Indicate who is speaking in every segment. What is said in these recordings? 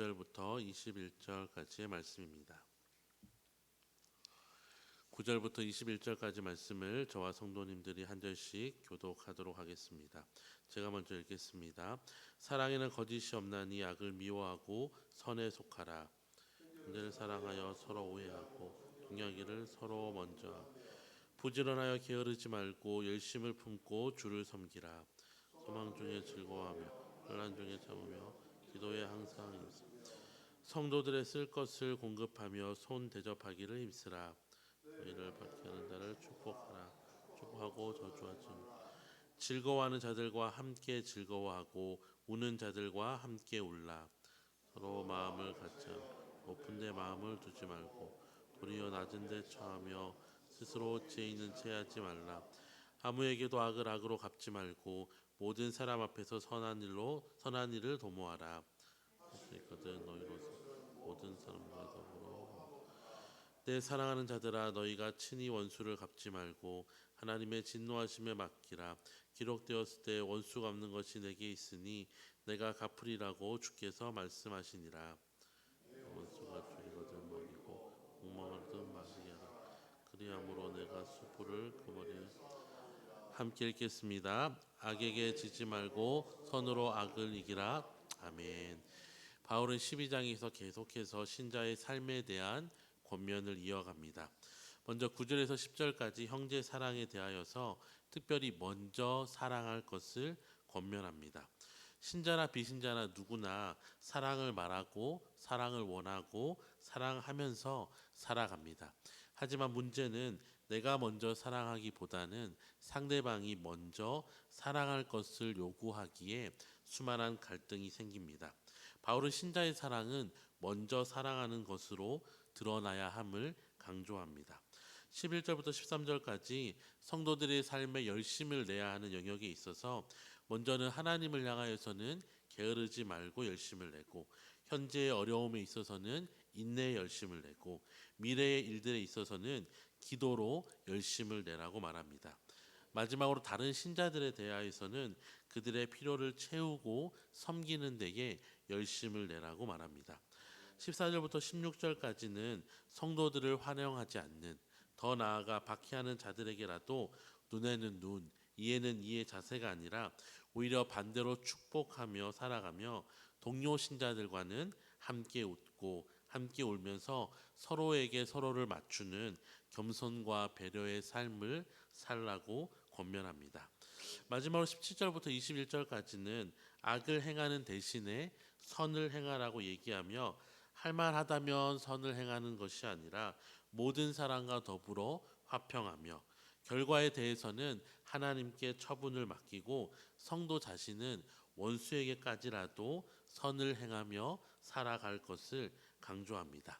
Speaker 1: 9절부터 21절까지의 말씀입니다. 9절부터 21절까지 말씀을 저와 성도님들이 한 절씩 교독하도록 하겠습니다. 제가 먼저 읽겠습니다. 사랑에는 거짓이 없나니 악을 미워하고 선에 속하라. 형제를 사랑하여 서로 오해하고 동역이를 서로 먼저 하고 부지런하여 게으르지 말고 열심을 품고 주를 섬기라. 소망 중에 즐거워하며 혼란 중에 참으며 기도에 항상 힘쓰라. 성도들의 쓸 것을 공급하며 손 대접하기를 힘쓰라. 너희를 박해하는 자를 축복하라. 축복하고 저주하지 말라. 즐거워하는 자들과 함께 즐거워하고 우는 자들과 함께 울라. 서로 마음을 같이 하고 높은 데 마음을 두지 말고 도리어 낮은 데 처하며 스스로 죄 있는 채 하지 말라. 아무에게도 악을 악으로 갚지 말고 모든 사람 앞에서 선한 일을 도모하라. 있거든 너희로서 모든 사람과 더불어 내 사랑하는 자들아 너희가 친히 원수를 갚지 말고 하나님의 진노하심에 맡기라. 기록되었을 때 원수 갚는 것이 내게 있으니 내가 갚으리라고 주께서 말씀하시니라. 원수가 줄이거든 먹이고 목마르든 마시게 하라. 그리함으로 내가 수풀을 그 머리에 함께 읽겠습니다. 악에게 지지 말고 선으로 악을 이기라. 아멘. 바울은 12장에서 계속해서 신자의 삶에 대한 권면을 이어갑니다. 먼저 9절에서 10절까지 형제 사랑에 대하여서 특별히 먼저 사랑할 것을 권면합니다. 신자나 비신자나 누구나 사랑을 말하고 사랑을 원하고 사랑하면서 살아갑니다. 하지만 문제는 내가 먼저 사랑하기보다는 상대방이 먼저 사랑할 것을 요구하기에 수많은 갈등이 생깁니다. 바울은 신자의 사랑은 먼저 사랑하는 것으로 드러나야 함을 강조합니다. 11절부터 13절까지 성도들의 삶에 열심을 내야 하는 영역에 있어서 먼저는 하나님을 향하여서는 게으르지 말고 열심을 내고 현재의 어려움에 있어서는 인내의 열심을 내고 미래의 일들에 있어서는 기도로 열심을 내라고 말합니다. 마지막으로 다른 신자들에 대하여서는 그들의 필요를 채우고 섬기는 데에 열심을 내라고 말합니다. 14절부터 16절까지는 성도들을 환영하지 않는, 더 나아가 박해하는 자들에게라도 눈에는 눈, 이에는 이의 자세가 아니라 오히려 반대로 축복하며 살아가며 동료 신자들과는 함께 웃고 함께 울면서 서로에게 서로를 맞추는 겸손과 배려의 삶을 살라고 권면합니다. 마지막으로 17절부터 21절까지는 악을 행하는 대신에 선을 행하라고 얘기하며 할만하다면 선을 행하는 것이 아니라 모든 사람과 더불어 화평하며 결과에 대해서는 하나님께 처분을 맡기고 성도 자신은 원수에게까지라도 선을 행하며 살아갈 것을 강조합니다.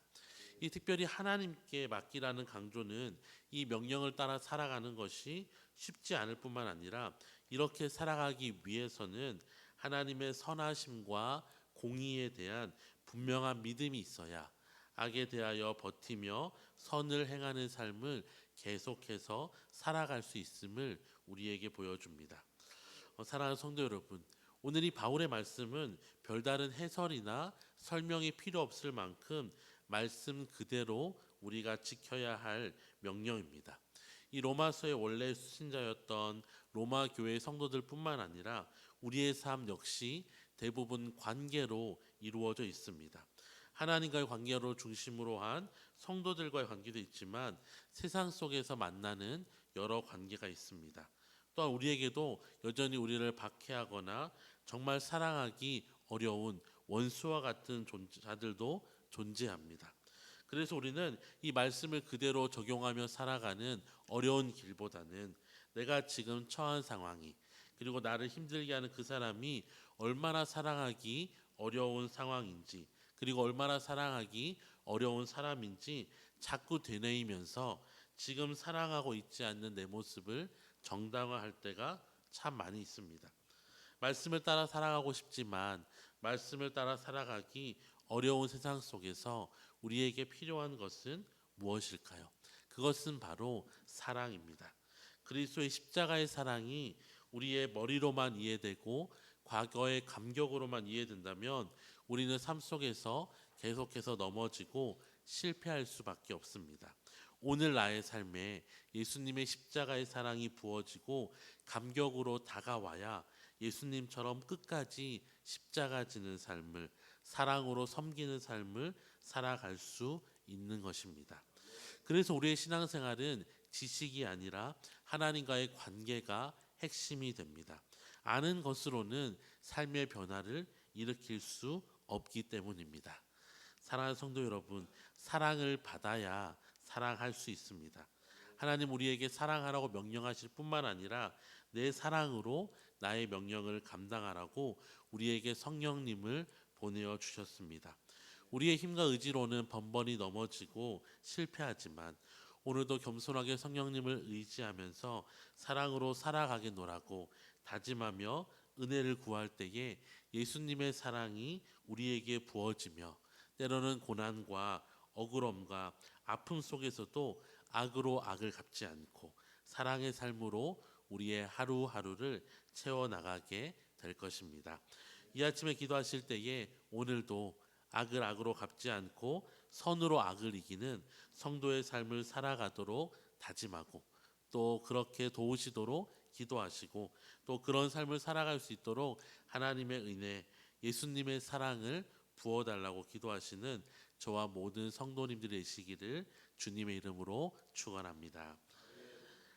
Speaker 1: 이 특별히 하나님께 맡기라는 강조는 이 명령을 따라 살아가는 것이 쉽지 않을 뿐만 아니라 이렇게 살아가기 위해서는 하나님의 선하심과 공의에 대한 분명한 믿음이 있어야 악에 대하여 버티며 선을 행하는 삶을 계속해서 살아갈 수 있음을 우리에게 보여줍니다. 사랑하는 성도 여러분, 오늘 이 바울의 말씀은 별다른 해설이나 설명이 필요 없을 만큼 말씀 그대로 우리가 지켜야 할 명령입니다. 이 로마서의 원래 수신자였던 로마 교회 성도들뿐만 아니라 우리의 삶 역시 대부분 관계로 이루어져 있습니다. 하나님과의 관계로 중심으로 한 성도들과의 관계도 있지만 세상 속에서 만나는 여러 관계가 있습니다. 또한 우리에게도 여전히 우리를 박해하거나 정말 사랑하기 어려운 원수와 같은 자들도 존재합니다. 그래서 우리는 이 말씀을 그대로 적용하며 살아가는 어려운 길보다는 내가 지금 처한 상황이 그리고 나를 힘들게 하는 그 사람이 얼마나 사랑하기 어려운 상황인지 그리고 얼마나 사랑하기 어려운 사람인지 자꾸 되뇌이면서 지금 사랑하고 있지 않는 내 모습을 정당화할 때가 참 많이 있습니다. 말씀을 따라 살아가고 싶지만 말씀을 따라 살아가기 어려운 세상 속에서 우리에게 필요한 것은 무엇일까요? 그것은 바로 사랑입니다. 그리스도의 십자가의 사랑이 우리의 머리로만 이해되고 과거의 감격으로만 이해된다면 우리는 삶 속에서 계속해서 넘어지고 실패할 수밖에 없습니다. 오늘 나의 삶에 예수님의 십자가의 사랑이 부어지고 감격으로 다가와야 예수님처럼 끝까지 십자가 지는 삶을, 사랑으로 섬기는 삶을 살아갈 수 있는 것입니다. 그래서 우리의 신앙생활은 지식이 아니라 하나님과의 관계가 핵심이 됩니다. 아는 것으로는 삶의 변화를 일으킬 수 없기 때문입니다. 사랑하는 성도 여러분, 사랑을 받아야 사랑할 수 있습니다. 하나님 우리에게 사랑하라고 명령하실 뿐만 아니라 내 사랑으로 나의 명령을 감당하라고 우리에게 성령님을 보내어 주셨습니다. 우리의 힘과 의지로는 번번이 넘어지고 실패하지만 오늘도 겸손하게 성령님을 의지하면서 사랑으로 살아가겠노라고 다짐하며 은혜를 구할 때에 예수님의 사랑이 우리에게 부어지며 때로는 고난과 억울함과 아픔 속에서도 악으로 악을 갚지 않고 사랑의 삶으로 우리의 하루하루를 채워나가게 될 것입니다. 이 아침에 기도하실 때에 오늘도 악을 악으로 갚지 않고 선으로 악을 이기는 성도의 삶을 살아가도록 다짐하고 또 그렇게 도우시도록 기도하시고 또 그런 삶을 살아갈 수 있도록 하나님의 은혜, 예수님의 사랑을 부어달라고 기도하시는 저와 모든 성도님들이 되시기를 주님의 이름으로 축원합니다.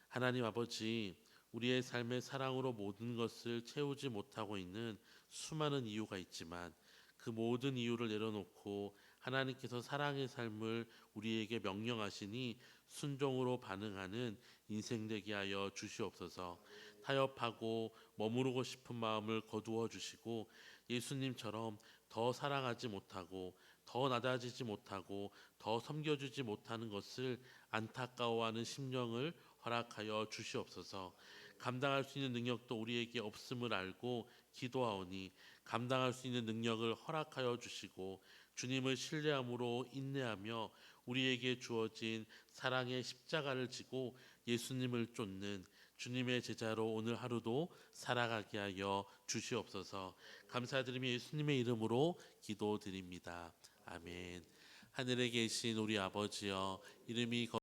Speaker 1: 하나님 아버지, 우리의 삶의 사랑으로 모든 것을 채우지 못하고 있는 수많은 이유가 있지만 그 모든 이유를 내려놓고 하나님께서 사랑의 삶을 우리에게 명령하시니 순종으로 반응하는 인생 되게 하여 주시옵소서. 타협하고 머무르고 싶은 마음을 거두어 주시고 예수님처럼 더 사랑하지 못하고 더 낮아지지 못하고 더 섬겨주지 못하는 것을 안타까워하는 심령을 허락하여 주시옵소서. 감당할 수 있는 능력도 우리에게 없음을 알고 기도하오니 감당할 수 있는 능력을 허락하여 주시고 주님을 신뢰함으로 인내하며 우리에게 주어진 사랑의 십자가를 지고 예수님을 쫓는 주님의 제자로 오늘 하루도 살아가게 하여 주시옵소서. 감사드리며 예수님의 이름으로 기도드립니다. 아멘. 하늘에 계신 우리 아버지여, 이름이